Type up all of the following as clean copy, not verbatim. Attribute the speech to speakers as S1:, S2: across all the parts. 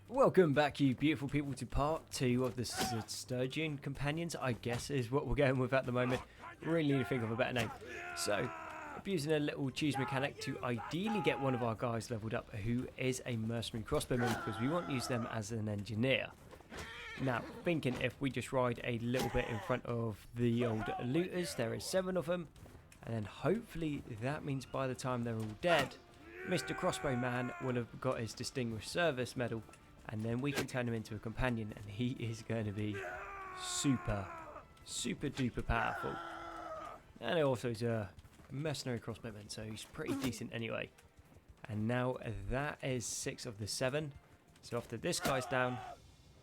S1: Welcome back, you beautiful people, to part 2 of the Sturgian Companions, I guess is what we're going with at the moment. Really need to think of a better name. So, abusing a little choose mechanic to ideally get one of our guys leveled up who is a mercenary crossbowman, because we want to use them as an engineer. Now, thinking if we just ride a little bit in front of the old looters, there is 7 of them, and then hopefully that means by the time they're all dead, Mr. Crossbowman will have got his Distinguished Service Medal, and then we can turn him into a companion, and he is going to be super duper powerful. And he also is a mercenary crossbowman, so he's pretty decent anyway. And now that is 6 of the 7. So after this guy's down,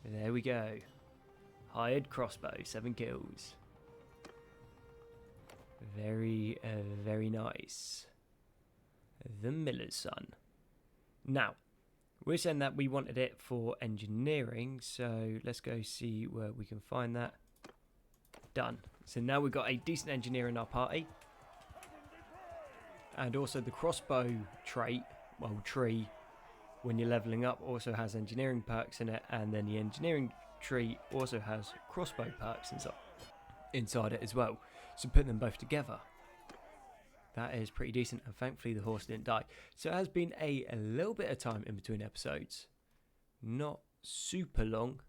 S1: there we go. Hired crossbow, 7 kills. Very nice. The Miller's Son. Now, we're saying that we wanted it for engineering, so let's go see where we can find that. Done. So now we've got a decent engineer in our party. And also the crossbow trait, well, tree, when you're leveling up, also has engineering perks in it, and then the engineering tree also has crossbow perks inside it as well. So put them both together, that is pretty decent, and thankfully the horse didn't die. So it has been a little bit of time in between episodes. Not super long,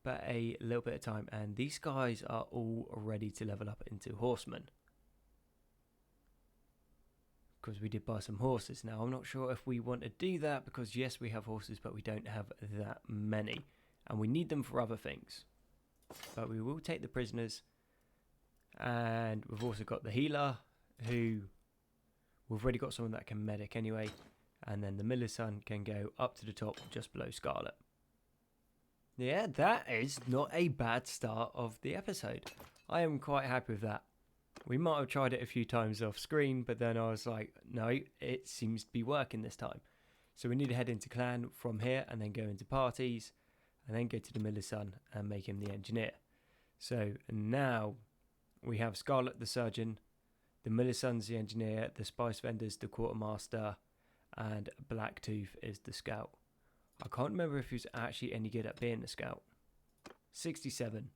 S1: but a little bit of time. And these guys are all ready to level up into horsemen, because we did buy some horses. Now, I'm not sure if we want to do that, because yes, we have horses, but we don't have that many. And we need them for other things. But we will take the prisoners. And we've also got the healer, who we've already got someone that can medic anyway, and then the Miller's Son can go up to the top just below Scarlet. Yeah, that is not a bad start of the episode. I am quite happy with that. We might have tried it a few times off screen, but then I was like, no, it seems to be working this time. So we need to head into clan from here, and then go into parties, and then go to the Miller's Son and make him the engineer. So now we have Scarlet the surgeon, the Miller's Son's the engineer, the spice vendor's the quartermaster, and Blacktooth is the scout. I can't remember if he was actually any good at being a scout. 67.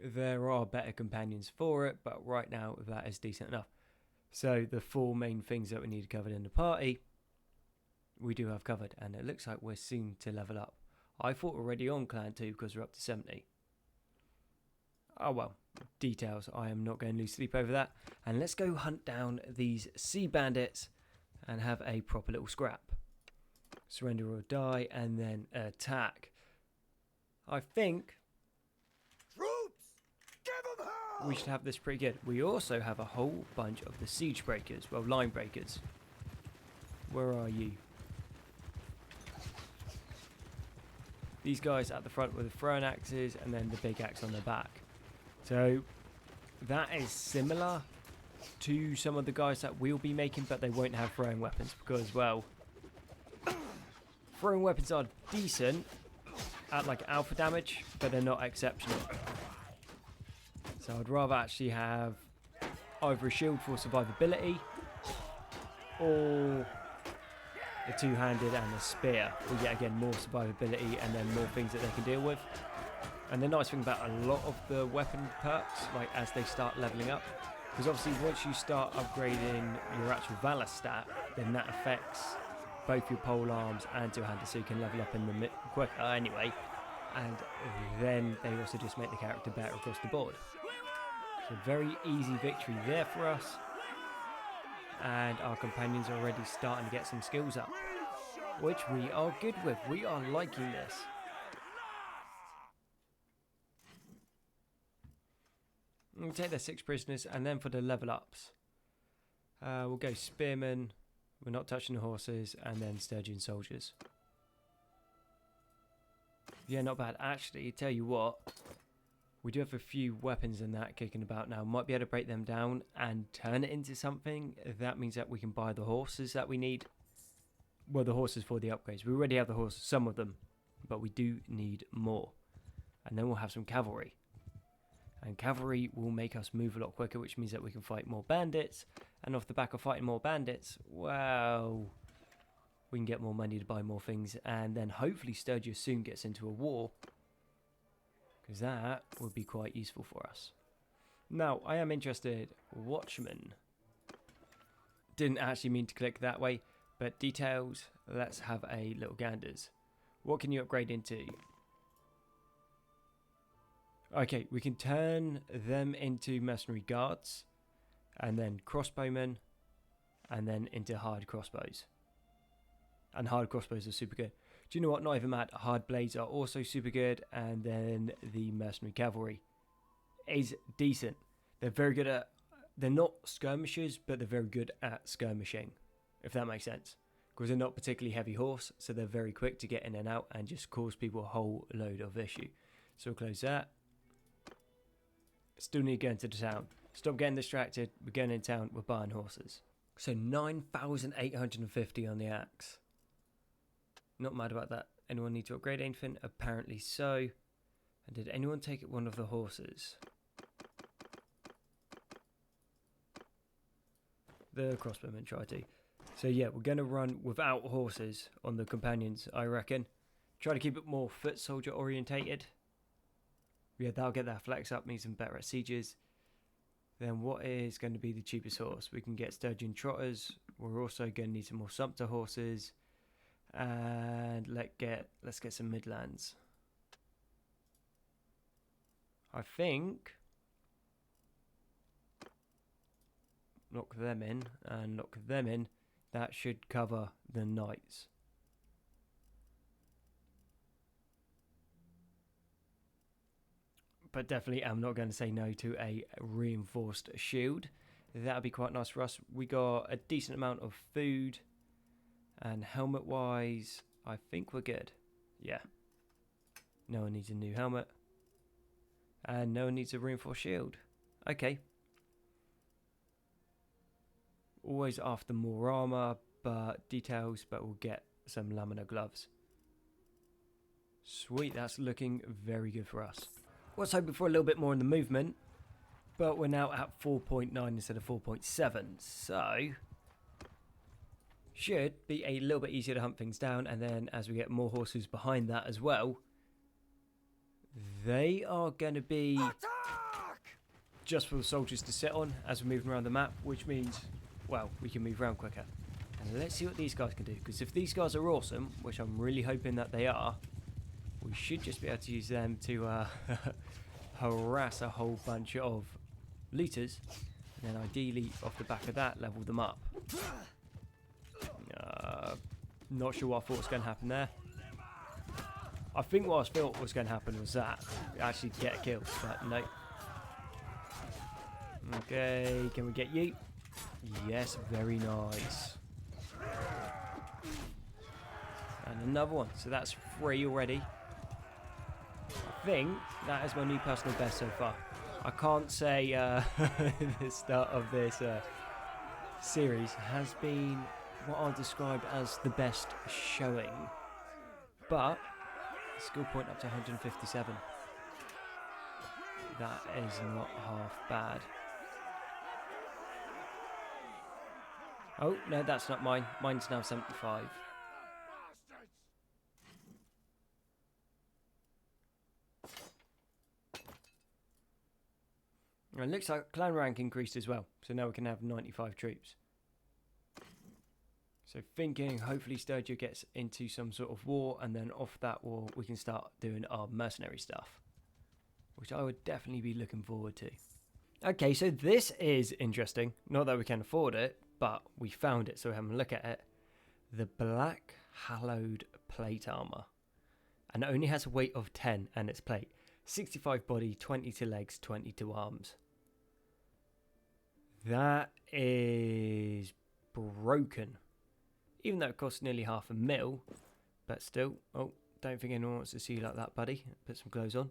S1: There are better companions for it, but right now that is decent enough. So the 4 main things that we need covered in the party, we do have covered, and it looks like we're soon to level up. I thought we're already on clan 2 because we're up to 70. Oh well, details. I am not going to lose sleep over that. And let's go hunt down these sea bandits and have a proper little scrap. Surrender or die, and then attack. I think we should have this pretty good. We also have a whole bunch of the siege breakers, well, line breakers. Where are you? These guys at the front with the throwing axes, and then the big axe on their back. So that is similar to some of the guys that we'll be making, but they won't have throwing weapons, because, well, throwing weapons are decent at like alpha damage, but they're not exceptional. So I'd rather actually have either a shield for survivability, or a two-handed and a spear, or yet again more survivability and then more things that they can deal with. And the nice thing about a lot of the weapon perks, like as they start leveling up, because obviously once you start upgrading your actual Valor stat, then that affects both your pole arms and two-handed, so you can level up in the quicker anyway. And then they also just make the character better across the board. So very easy victory there for us. And our companions are already starting to get some skills up, which we are good with. We are liking this. We'll take the 6 prisoners, and then for the level ups, we'll go spearmen. We're not touching the horses, and then Sturgian soldiers. Yeah, not bad. Actually, tell you what, we do have a few weapons in that kicking about now. Might be able to break them down and turn it into something. That means that we can buy the horses that we need. Well, the horses for the upgrades. We already have the horses, some of them, but we do need more. And then we'll have some cavalry. And cavalry will make us move a lot quicker, which means that we can fight more bandits. And off the back of fighting more bandits, well, we can get more money to buy more things, and then hopefully Sturgia soon gets into a war, because that would be quite useful for us. Now, I am interested. Watchman. Didn't actually mean to click that way, but details. Let's have a little ganders. What can you upgrade into? Okay, we can turn them into mercenary guards, and then crossbowmen, and then into hard crossbows. And hard crossbows are super good. Do you know what? Not even mad. Hard blades are also super good, and then the mercenary cavalry is decent. They're very good at... They're not skirmishers, but they're very good at skirmishing, if that makes sense. Because they're not particularly heavy horse, so they're very quick to get in and out and just cause people a whole load of issue. So we'll close that. Still need to go into the town. Stop getting distracted. We're going in town. We're buying horses. So 9,850 on the axe. Not mad about that. Anyone need to upgrade anything? Apparently so. And did anyone take one of the horses? The crossbowmen tried to. So yeah, we're going to run without horses on the companions, I reckon. Try to keep it more foot soldier orientated. Yeah, that'll get that flex up, means I'm better at sieges. Then what is going to be the cheapest horse? We can get Sturgian trotters. We're also going to need some more sumpter horses. And let's get some Midlands. I think knock them in and knock them in. That should cover the knights. But definitely I'm not going to say no to a reinforced shield. That would be quite nice for us. We got a decent amount of food. And helmet wise, I think we're good. Yeah. No one needs a new helmet. And no one needs a reinforced shield. Okay. Always after more armor, but details, but we'll get some laminar gloves. Sweet, that's looking very good for us. Was hoping for a little bit more in the movement, but we're now at 4.9 instead of 4.7, so should be a little bit easier to hunt things down. And then as we get more horses behind that as well, they are going to be just for the soldiers to sit on as we're moving around the map, which means, well, we can move around quicker. And let's see what these guys can do, because if these guys are awesome, which I'm really hoping that they are, we should just be able to use them to harass a whole bunch of looters, and then ideally off the back of that level them up. Not sure what I thought was going to happen there. I think what I thought was going to happen was that actually get a kill, but no. Okay, can we get you? Yes, very nice. And another one, so that's 3 already. I think that is my new personal best so far. I can't say the start of this series has been what I'll describe as the best showing, but skill point up to 157. That is not half bad. Oh, no, that's not mine. Mine's now 75. And it looks like clan rank increased as well, so now we can have 95 troops. So thinking hopefully Sturgia gets into some sort of war, and then off that war we can start doing our mercenary stuff, which I would definitely be looking forward to. Okay, so this is interesting. Not that we can afford it, but we found it, so we're having a look at it. The Black Hallowed plate armor, and it only has a weight of 10, and it's plate. 65 body, 22 legs, 22 arms. That is broken. Even though it costs nearly $500,000, but still. Oh, don't think anyone wants to see you like that, buddy. Put some clothes on.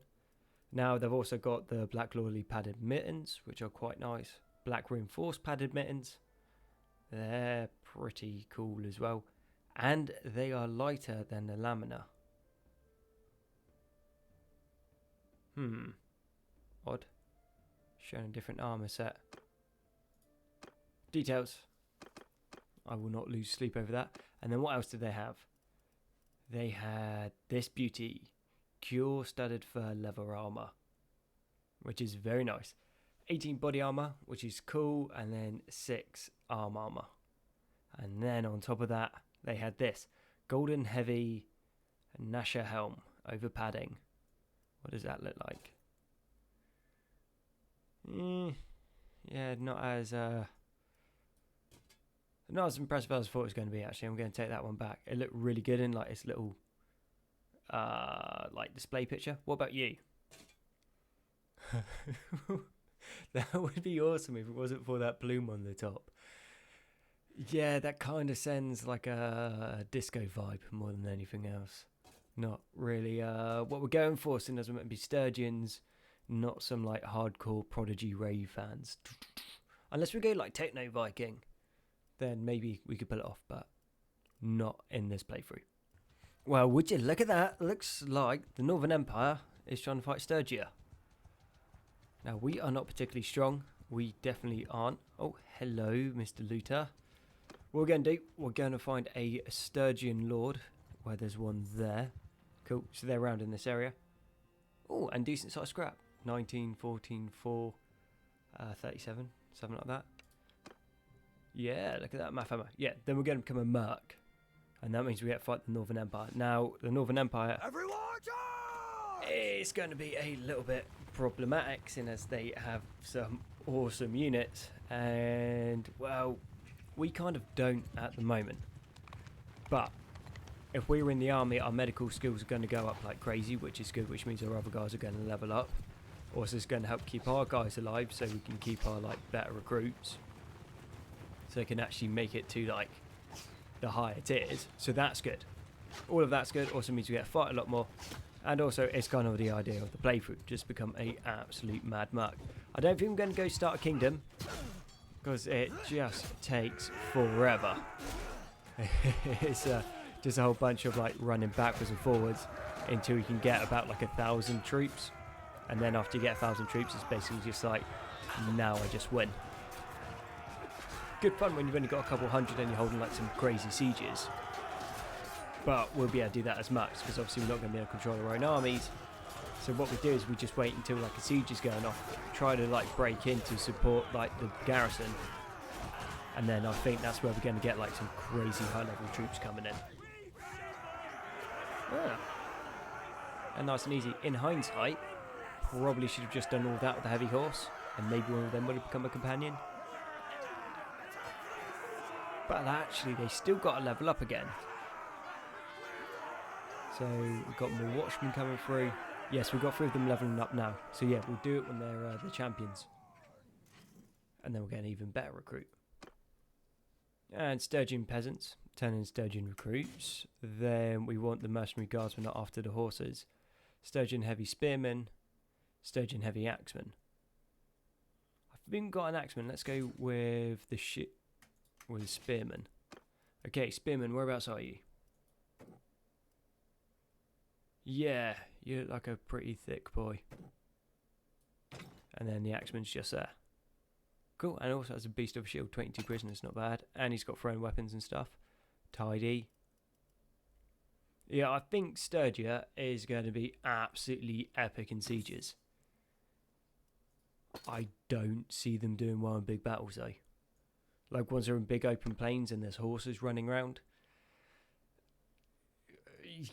S1: Now they've also got the black lorry padded mittens, which are quite nice. Black reinforced padded mittens. They're pretty cool as well. And they are lighter than the laminar. Odd. Showing a different armor set. Details. I will not lose sleep over that. And then what else did they have? They had this beauty, Cure Studded Fur Leather Armor, which is very nice. 18 body armor, which is cool, and then 6 arm armor. And then on top of that, they had this golden heavy Nasha helm over padding. What does that look like? Yeah, not as impressive as I thought it was going to be. Actually, I'm going to take that one back. It looked really good in like its little like display picture. What about you? That would be awesome if it wasn't for that plume on the top. Yeah, that kind of sends like a disco vibe more than anything else. Not really what we're going for, seeing as we're meant to be Sturgians, not some like hardcore Prodigy rave fans. Unless we go like Techno Viking, then maybe we could pull it off, but not in this playthrough. Well, would you look at that? Looks like the Northern Empire is trying to fight Sturgia. Now, we are not particularly strong. We definitely aren't. Oh, hello, Mr. Looter. What we're going to do, we're going to find a Sturgian Lord, where there's one there. Cool, so they're around in this area. Oh, and decent size scrap. 19, 14, 4, 37, something like that. Yeah, look at that math hammer. Yeah, then we're going to become a merc. And that means we get to fight the Northern Empire. Now, the Northern Empire... Everyone charge! It's going to be a little bit problematic, seeing as they have some awesome units. And, well, we kind of don't at the moment. But if we were in the army, our medical skills are going to go up like crazy, which is good, which means our other guys are going to level up. Also, it's going to help keep our guys alive, so we can keep our like better recruits, so they can actually make it to like the higher tiers. So that's good. All of that's good. Also means we get to fight a lot more, and also it's kind of the idea of the playthrough, just become a absolute mad merc. I don't think I'm going to go start a kingdom because it just takes forever. It's just a whole bunch of like running backwards and forwards until you can get about like 1,000 troops. And then after you get 1,000 troops, it's basically just like, now I just win. Good fun when you've only got a couple hundred and you're holding like some crazy sieges. But we'll be able to do that as much, because obviously we're not going to be able to control our own armies. So what we do is we just wait until like a siege is going off, try to like break in to support like the garrison. And then I think that's where we're going to get like some crazy high level troops coming in. Ah. And nice and easy. In hindsight, probably should have just done all that with the heavy horse, and maybe one of them would have become a companion. But actually, they still got to level up again. So we've got more watchmen coming through. Yes, we've got 3 of them leveling up now. So yeah, we'll do it when they're the champions. And then we'll get an even better recruit. And Sturgian peasants, turn in Sturgian recruits. Then we want the mercenary guardsmen after the horses. Sturgian heavy spearmen. Sturgian heavy axemen. I've even got an axeman. Let's go with the with spearmen. Okay, spearmen, whereabouts are you? Yeah, you look like a pretty thick boy. And then the axeman's just there. Cool, and also has a beast of a shield, 22 prisoners, not bad. And he's got thrown weapons and stuff. Tidy. Yeah, I think Sturgia is going to be absolutely epic in sieges. I don't see them doing well in big battles though. Like ones that are in big open plains and there's horses running around.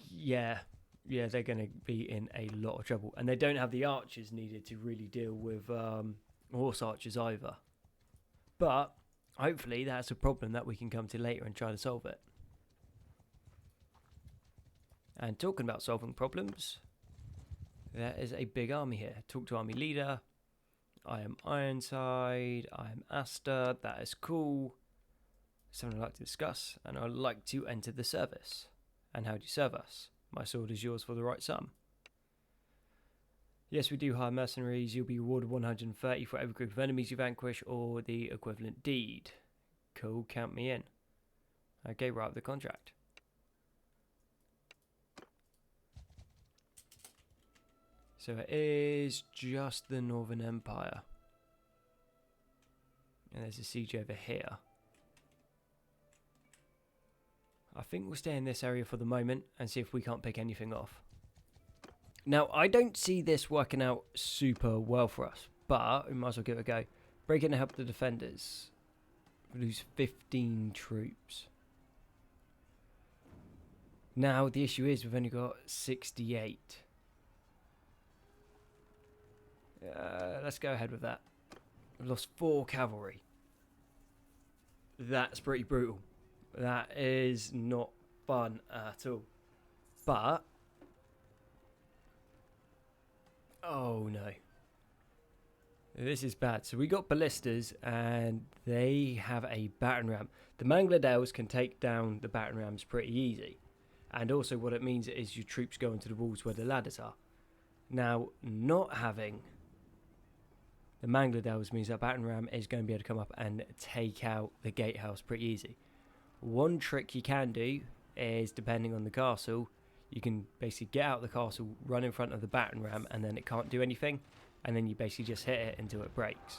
S1: Yeah, they're going to be in a lot of trouble. And they don't have the archers needed to really deal with horse archers either. But hopefully that's a problem that we can come to later and try to solve it. And talking about solving problems, there is a big army here. Talk to army leader. I am Ironside. I am Asta. That is cool. Something I'd like to discuss. And I'd like to enter the service. And how do you serve us? My sword is yours for the right sum. Yes, we do hire mercenaries. You'll be rewarded 130 for every group of enemies you vanquish or the equivalent deed. Cool, count me in. Okay, write up the contract. So it is just the Northern Empire. And there's a siege over here. I think we'll stay in this area for the moment and see if we can't pick anything off. Now, I don't see this working out super well for us, but we might as well give it a go. Break in and help the defenders. We lose 15 troops. Now, the issue is we've only got 68. Let's go ahead with that. We've lost 4 cavalry. That's pretty brutal. That is not fun at all. But... oh no. This is bad. So we got ballistas and they have a battering ram. The Mangladales can take down the battering rams pretty easy. And also what it means is your troops go into the walls where the ladders are. Now, not having the Mangladales means that battering ram is going to be able to come up and take out the gatehouse pretty easy. One trick you can do is, depending on the castle, you can basically get out of the castle, run in front of the battering ram, and then it can't do anything. And then you basically just hit it until it breaks.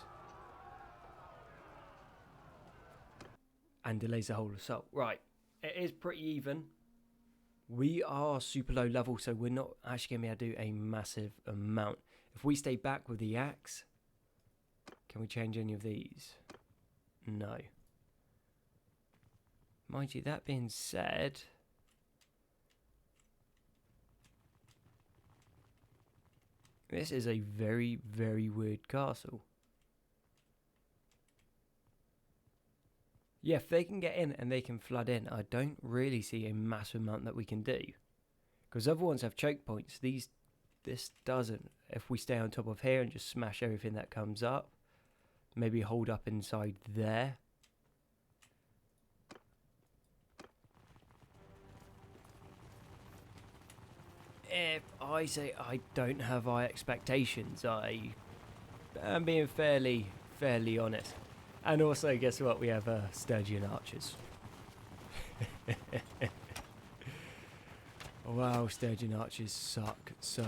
S1: And delays the whole assault. Right, it is pretty even. We are super low level, so we're not actually going to be able to do a massive amount. If we stay back with the axe, can we change any of these? No. Mind you, that being said... this is a very, very weird castle. Yeah, if they can get in and they can flood in, I don't really see a massive amount that we can do. Because other ones have choke points. This doesn't. If we stay on top of here and just smash everything that comes up, maybe hold up inside there. If I say I don't have high expectations, I am being fairly honest. And also, guess what? We have Sturgian archers. Wow, Sturgian archers suck so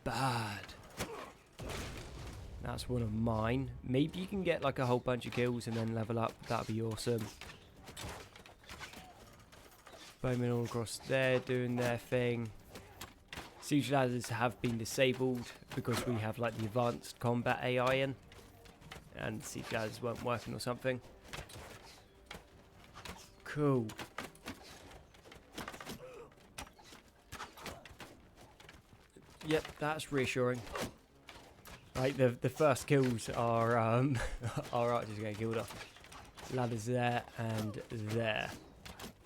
S1: bad. That's one of mine. Maybe you can get like a whole bunch of kills and then level up. That'd be awesome. Bowmen all across there doing their thing. Siege ladders have been disabled because we have like the advanced combat AI in. And siege ladders weren't working or something. Cool. Yep, that's reassuring. Right, the first kills are our archers getting killed off. Ladders there and there.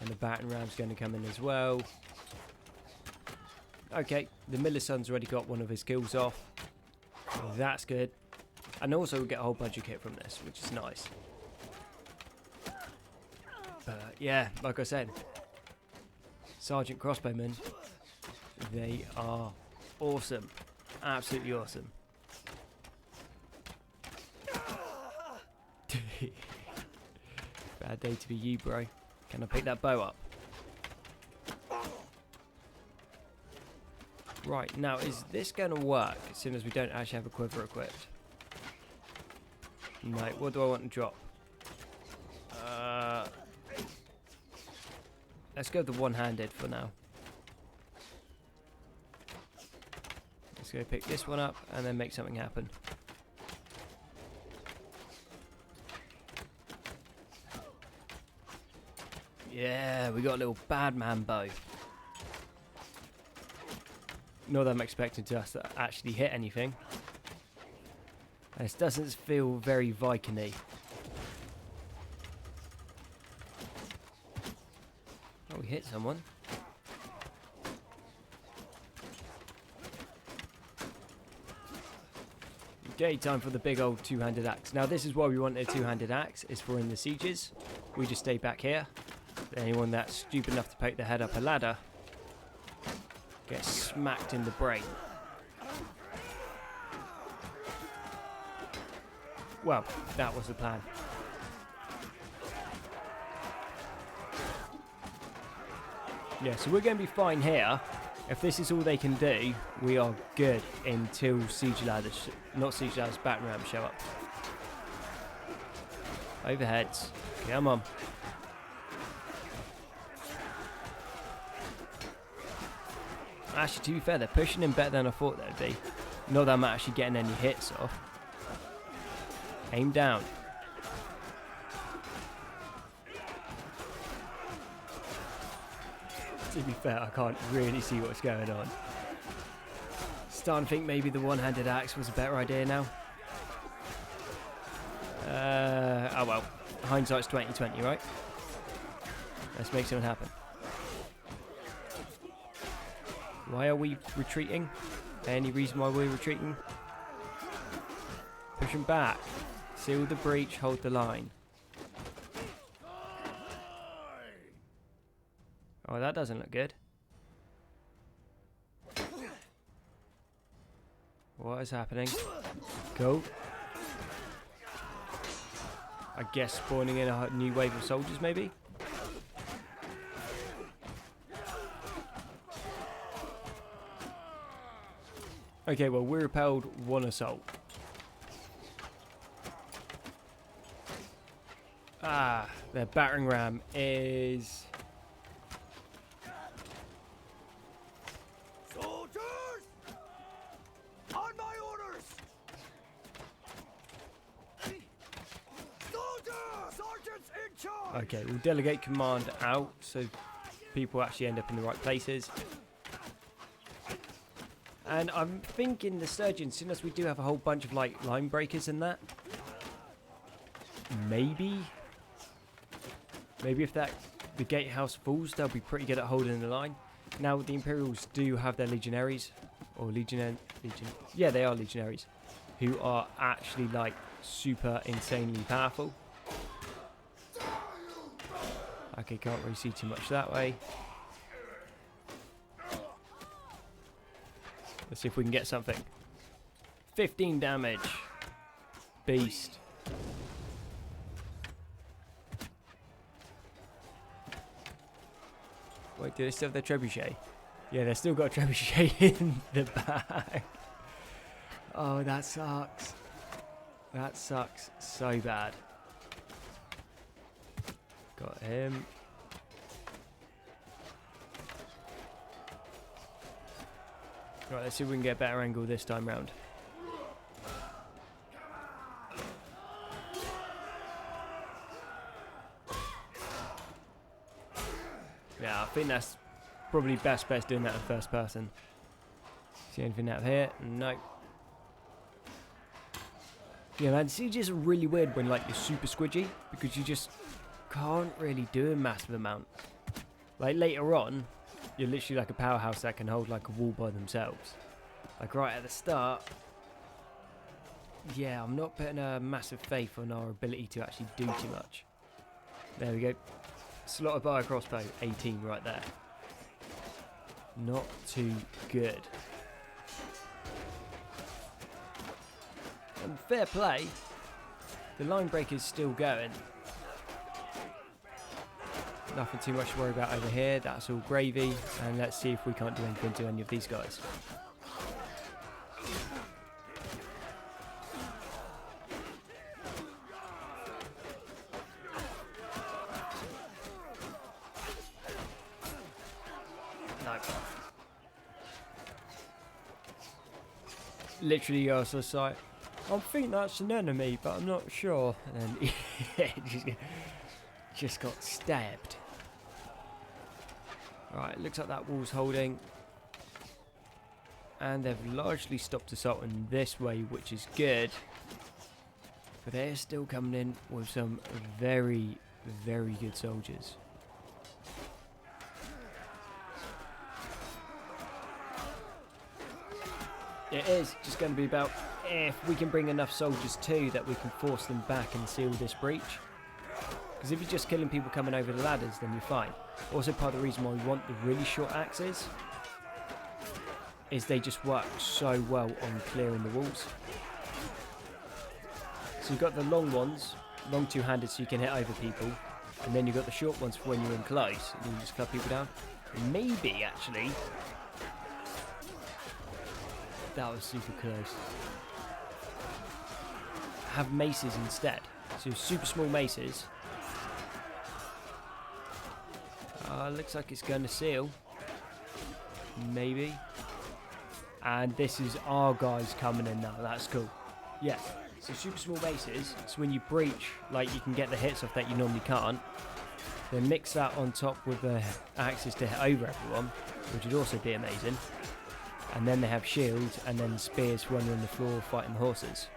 S1: And the battering ram's going to come in as well. Okay, the Millicent's already got one of his kills off. That's good. And also we get a whole bunch of kit from this, which is nice. But yeah, like I said, Sergeant Crossbowmen, they are awesome. Absolutely awesome. Bad day to be you, bro. Can I pick that bow up? Right, now is this going to work as soon as we don't actually have a quiver equipped? No, what do I want to drop? Let's go with the one-handed for now. Let's go pick this one up and then make something happen. Yeah, we got a little bad man bow. Not that I'm expecting us to actually hit anything. This doesn't feel very Viking-y. Oh, we hit someone. Okay, time for the big old two-handed axe. Now this is why we wanted a two-handed axe, is for in the sieges. We just stay back here. Anyone that's stupid enough to poke their head up a ladder gets smacked in the brain. Well, that was the plan. Yeah, so we're going to be fine here. If this is all they can do, we are good until siege ladders, not siege ladders, battering rams show up. Overheads. Come on. Actually, to be fair, they're pushing him better than I thought they'd be. Not that I'm actually getting any hits off. Aim down. To be fair, I can't really see what's going on. Starting to think maybe the one-handed axe was a better idea now. Oh well. Hindsight's 20/20, right? Let's make something happen. Why are we retreating? Any reason why we're retreating? Push them back. Seal the breach, hold the line. Oh, that doesn't look good. What is happening? Go. I guess spawning in a new wave of soldiers, maybe? Okay, well, we repelled one assault. Ah, their battering ram is...
S2: Soldiers! On my orders! Soldiers! Sergeants in charge!
S1: Okay, we'll delegate command out so people actually end up in the right places. And I'm thinking the Sturgian, seeing as we do have a whole bunch of like line breakers in that, maybe if the gatehouse falls, they'll be pretty good at holding the line. Now the Imperials do have their Legionaries, or yeah, they are Legionaries, who are actually like super insanely powerful. Okay, can't really see too much that way. Let's see if we can get something. 15 damage. Beast. Wait, do they still have their trebuchet? Yeah, they've still got a trebuchet in the bag. Oh, that sucks. That sucks so bad. Got him. Right, let's see if we can get a better angle this time round. Yeah, I think that's probably best doing that in first person. See anything out here? No. Yeah, man, sieges are really weird when like you're super squidgy because you just can't really do a massive amount. Like later on, you're literally like a powerhouse that can hold like a wall by themselves. Like right at the start, yeah, I'm not putting a massive faith on our ability to actually do too much. There we go. Slotted by a crossbow, 18 right there. Not too good. And fair play, the line breaker's still going. Nothing too much to worry about over here. That's all gravy. And let's see if we can't do anything to any of these guys. No. Literally, I was just like, I think that's an enemy, but I'm not sure. And then just got stabbed. Right, looks like that wall's holding. And they've largely stopped assaulting this way, which is good. But they're still coming in with some very, very good soldiers. It is just going to be about if we can bring enough soldiers too that we can force them back and seal this breach. Because if you're just killing people coming over the ladders, then you're fine. Also, part of the reason why we want the really short axes is they just work so well on clearing the walls. So you've got the long ones, long two-handed so you can hit over people, and then you've got the short ones for when you're in close, and you just cut people down. Maybe, actually, that was super close. Have maces instead. So super small maces. Looks like it's going to seal. maybe. And this is our guys coming in now. That's cool. Yeah. So super small bases. So when you breach, like, you can get the hits off that you normally can't. Then mix that on top with the axes to hit over everyone, which would also be amazing. And then they have shields and then spears running on the floor fighting the horses.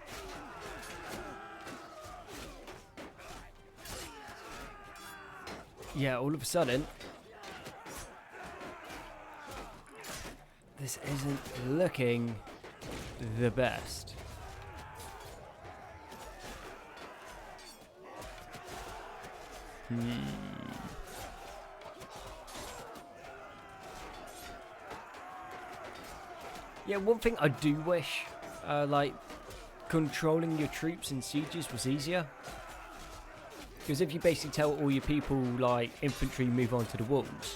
S1: Yeah, all of a sudden, this isn't looking the best. Yeah, one thing I do wish, like, controlling your troops in sieges was easier. Because if you basically tell all your people, like, infantry move on to the walls,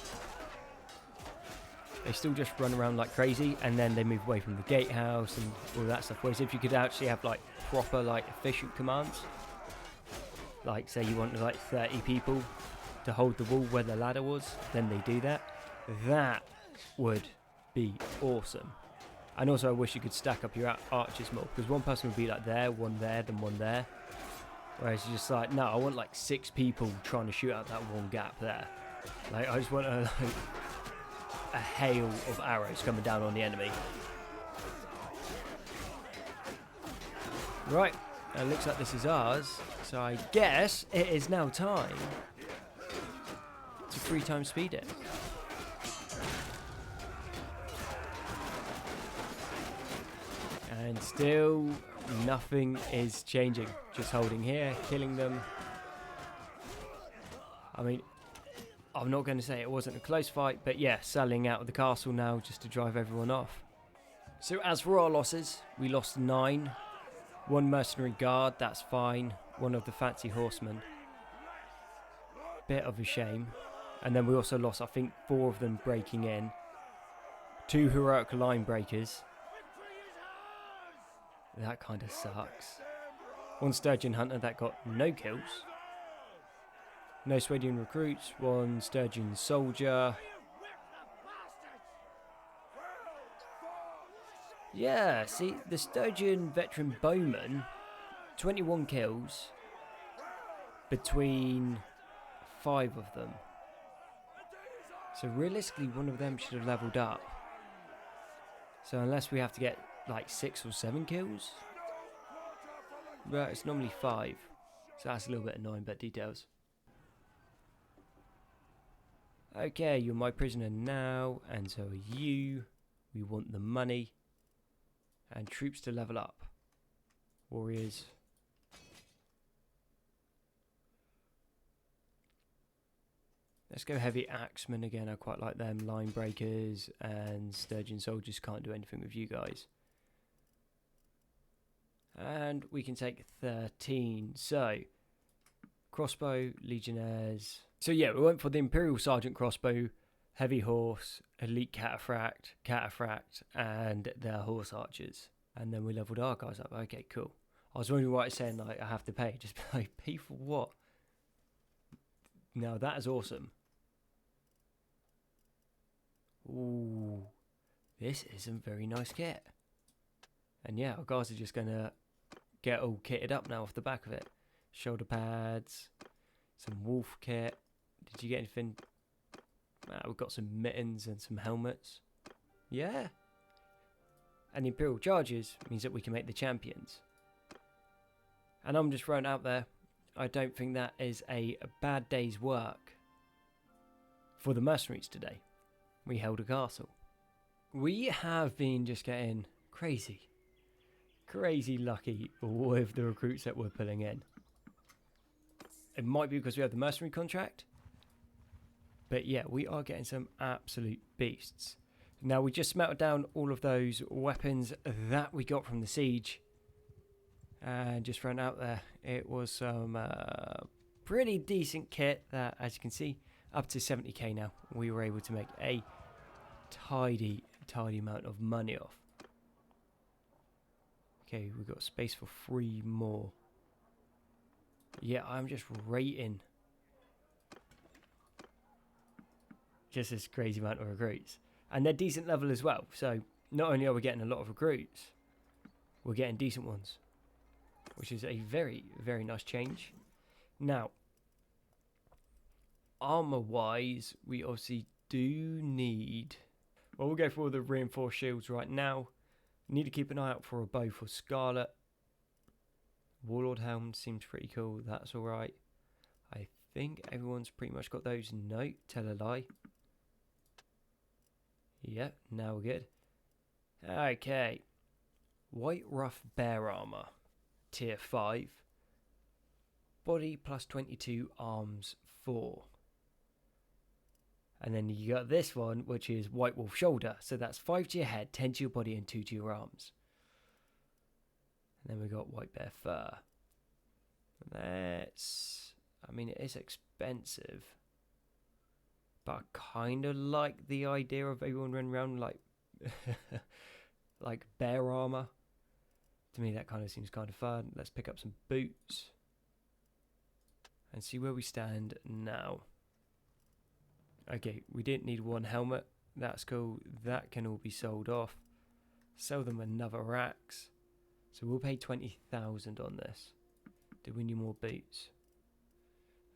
S1: they still just run around like crazy, and then they move away from the gatehouse and all that stuff. Whereas if you could actually have, like, proper, like, efficient commands, like, say you want, like, 30 people to hold the wall where the ladder was, then they do that. That would be awesome. And also I wish you could stack up your archers more, because one person would be like there, then one there. Whereas you're just like, no, I want like 6 people trying to shoot out that one gap there. Like, I just want a hail of arrows coming down on the enemy. Right, it looks like this is ours. So I guess it is now time to 3 times speed it. And still nothing is changing. Just holding here, killing them. I mean, I'm not going to say it wasn't a close fight, but yeah, selling out of the castle now just to drive everyone off. So as for our losses, we lost 9. 1 mercenary guard, that's fine. 1 of the fancy horsemen. Bit of a shame. And then we also lost, I think, 4 of them breaking in. 2 heroic line breakers. That kind of sucks. 1 Sturgian hunter that got no kills. No Swedian recruits. 1 Sturgian soldier. Yeah, see, the Sturgian veteran bowman, 21 kills between 5 of them. So realistically, 1 of them should have leveled up. So unless we have to get like 6 or 7 kills, but it's normally 5. So that's a little bit annoying, but details. Okay, you're my prisoner now, and so are you. We want the money. And troops to level up. Warriors. Let's go heavy axemen again. I quite like them. Line breakers and Sturgian soldiers can't do anything with you guys. And we can take 13. So, crossbow, legionnaires. So yeah, we went for the Imperial Sergeant crossbow, heavy horse, elite cataphract, and their horse archers. And then we leveled our guys up. Okay, cool. I was wondering why it's saying like I have to pay. Just like, pay for what? Now that is awesome. Ooh, this is a very nice kit. And yeah, our guys are just gonna get all kitted up now off the back of it. Shoulder pads, some wolf kit. Did you get anything? We've got some mittens and some helmets. Yeah. And the Imperial Charges means that we can make the champions. And I'm just throwing out there, I don't think that is a bad day's work for the mercenaries today. We held a castle. We have been just getting crazy lucky with the recruits that we're pulling in. It might be because we have the mercenary contract, but yeah, we are getting some absolute beasts. Now, we just smelted down all of those weapons that we got from the siege, and just thrown out there, it was some pretty decent kit that, as you can see, up to 70k now. We were able to make a tidy amount of money off. Okay, we've got space for 3 more. Yeah, I'm just rating just this crazy amount of recruits. And they're decent level as well. So not only are we getting a lot of recruits, we're getting decent ones, which is a very, very nice change. Now, armor-wise, we obviously do need... Well, we'll go for all the reinforced shields right now. Need to keep an eye out for a bow for Scarlet. Warlord helm seems pretty cool. That's alright. I think everyone's pretty much got those. No, tell a lie. Yep, now we're good. Okay. White rough bear armor. Tier 5. Body plus 22, arms 4. And then you got this one, which is White Wolf Shoulder. So that's 5 to your head, 10 to your body, and 2 to your arms. And then we got White Bear Fur. That's... I mean, it is expensive. But I kind of like the idea of everyone running around like... like bear armor. To me, that kind of seems kind of fun. Let's pick up some boots. And see where we stand now. Okay, we didn't need one helmet. That's cool. That can all be sold off. Sell them another racks. So we'll pay 20,000 on this. Do we need more boots?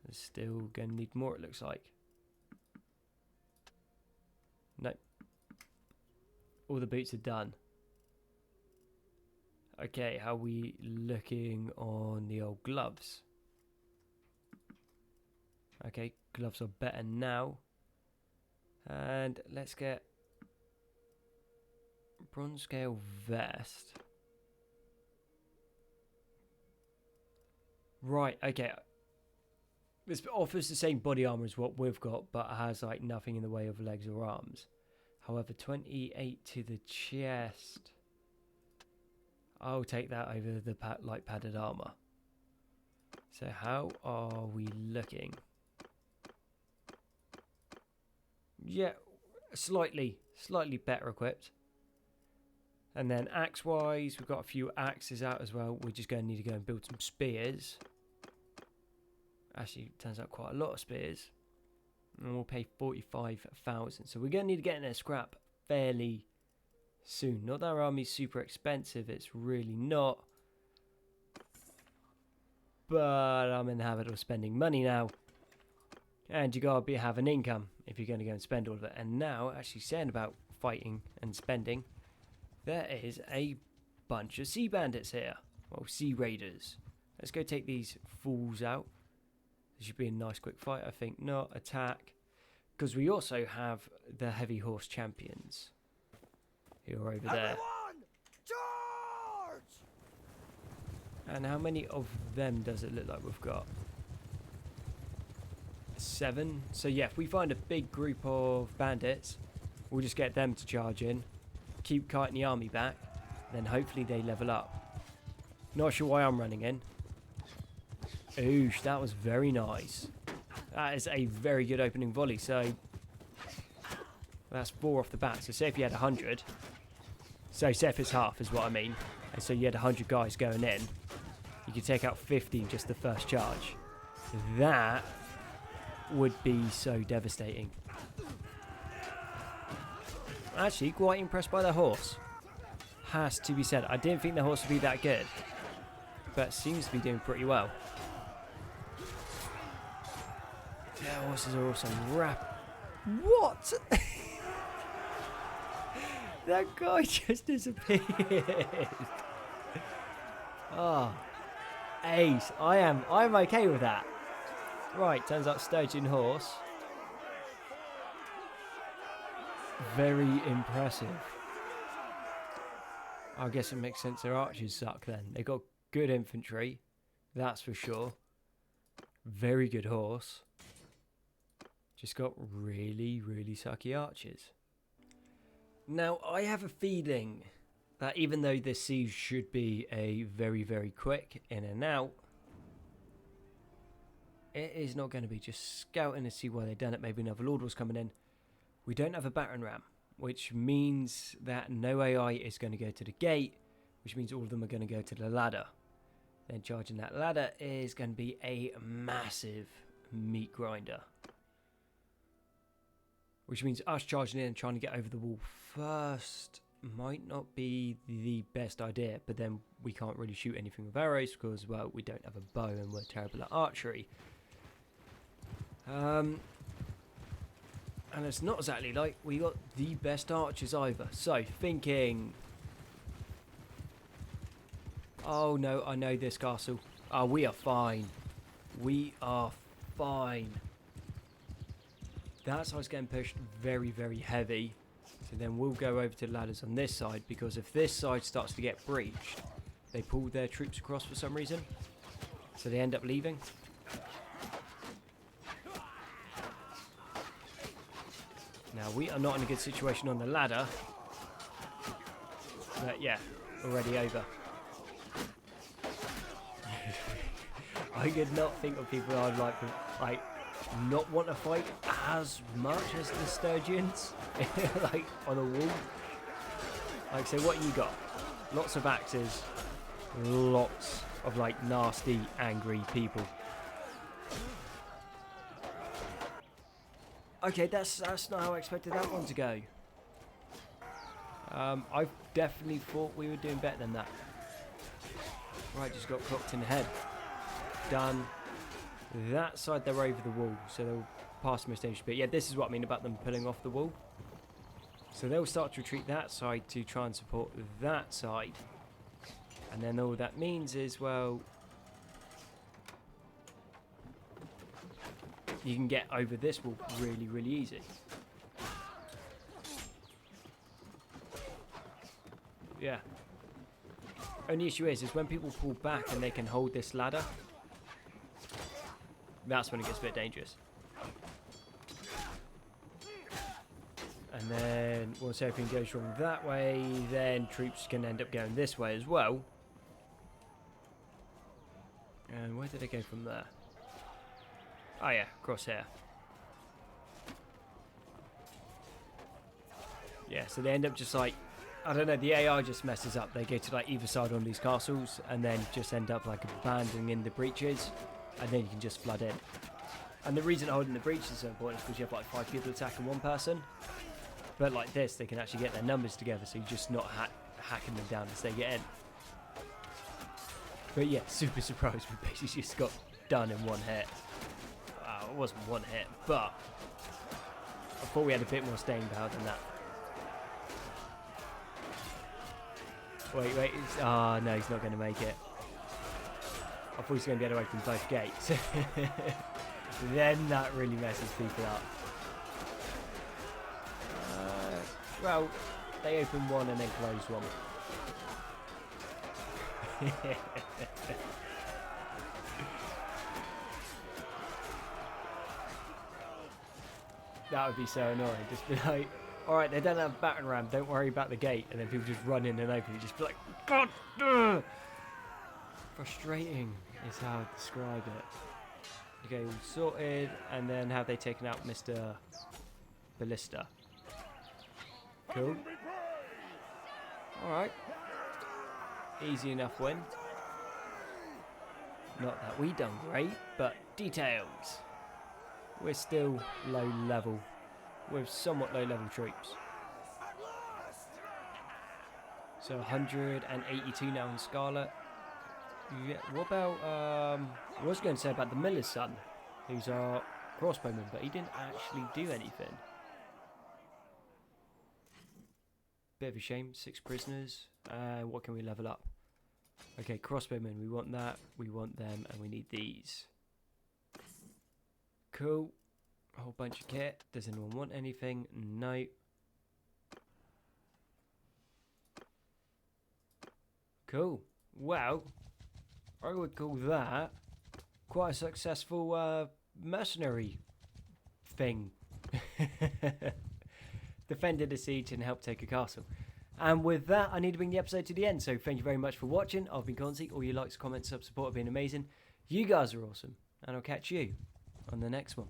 S1: We're still going to need more, it looks like. Nope. All the boots are done. Okay, how are we looking on the old gloves? Okay, gloves are better now. And let's get bronze scale vest. Right, okay. This offers the same body armor as what we've got, but has like nothing in the way of legs or arms. However, 28 to the chest. I'll take that over the light padded armor. So how are we looking? Yeah, slightly better equipped. And then axe-wise, we've got a few axes out as well. We're just going to need to go and build some spears. Actually, turns out quite a lot of spears. And we'll pay 45,000. So we're going to need to get in a scrap fairly soon. Not that our army's super expensive. It's really not. But I'm in the habit of spending money now. And you got to have an income if you're going to go and spend all of it. And now, actually saying about fighting and spending, there is a bunch of sea bandits here. Well, sea raiders. Let's go take these fools out. This should be a nice quick fight, I think. Not attack. Because we also have the heavy horse champions who are over there.
S2: Everyone, charge!
S1: And how many of them does it look like we've got? 7. So yeah, if we find a big group of bandits, we'll just get them to charge in, keep kiting the army back, then hopefully they level up. Not sure why I'm running in. Oosh, that was very nice. That is a very good opening volley. So that's 4 off the bat. So say if you had 100, so say if it's half is what I mean, and so you had 100 guys going in, you could take out 50 in just the first charge. That would be so devastating. Actually, quite impressed by the horse. Has to be said. I didn't think the horse would be that good, but seems to be doing pretty well. Yeah, horses are also What? That guy just disappeared. Oh, ace. I'm okay with that. Right, turns out Sturgian horse. Very impressive. I guess it makes sense their archers suck then. They got good infantry, that's for sure. Very good horse. Just got really, really sucky archers. Now, I have a feeling that even though this siege should be a very, very quick in and out, it is not going to be just scouting to see why they've done it. Maybe another Lord was coming in. We don't have a battering ram, which means that no AI is going to go to the gate, which means all of them are going to go to the ladder. Then charging that ladder is going to be a massive meat grinder. which means us charging in and trying to get over the wall first might not be the best idea, but then we can't really shoot anything with arrows because, well, we don't have a bow and we're terrible at archery. And it's not exactly like we got the best archers either. So, thinking... Oh no, I know this castle. Oh, we are fine. We are fine. That side's getting pushed very, very heavy. So then we'll go over to the ladders on this side, because if this side starts to get breached, they pull their troops across for some reason. So they end up leaving. Now we are not in a good situation on the ladder. But yeah, already over. I could not think of people I'd like not want to fight as much as the Sturgians, like on a wall. Like, so what you got? Lots of axes, lots of like nasty, angry people. Okay, that's not how I expected that one to go. I definitely thought we were doing better than that. Right, just got clocked in the head. Done. That side, they're over the wall, so they'll pass the most dangerous bit. Yeah, this is what I mean about them pulling off the wall. So they'll start to retreat that side to try and support that side. And then all that means is, well, you can get over this wall really, really easy. Yeah. Only issue is when people pull back and they can hold this ladder, that's when it gets a bit dangerous. And then once everything goes wrong that way, then troops can end up going this way as well. And where did they go from there? Oh yeah, across here. Yeah, so they end up just like, I don't know, the AI just messes up. They go to like either side on these castles and then just end up like abandoning the breaches, and then you can just flood in. And the reason holding the breaches is so important is because you have like 5 people attacking one person. But like this, they can actually get their numbers together, so you're just not hacking them down as they get in. But yeah, super surprised we basically just got done in one hit. Wow, it wasn't one hit, but I thought we had a bit more staying power than that. Wait, oh no, he's not going to make it. I thought he was going to be able to open both gates. Then that really messes people up. Well, they open one and then close one. That would be so annoying. Just be like, alright, they don't have a battering ram, don't worry about the gate. And then people just run in and open it. Just be like, God! Frustrating is how I describe it. Okay, all sorted. And then have they taken out Mr. Ballista? Cool. Alright. Easy enough win. Not that we done great, but details. We're still low level. With somewhat low level troops. So 182 now in Scarlet. Yeah, what about, I was going to say about the Miller's son, who's our crossbowman, but he didn't actually do anything. Bit of a shame, 6 prisoners. What can we level up? Okay, crossbowmen, we want that, we want them, and we need these. Cool. A whole bunch of kit. Does anyone want anything? No. Cool. Well, I would call that quite a successful mercenary thing. Defended a siege and helped take a castle. And with that, I need to bring the episode to the end. So thank you very much for watching. I've been Conzi. All your likes, comments, sub support have been amazing. You guys are awesome. And I'll catch you on the next one.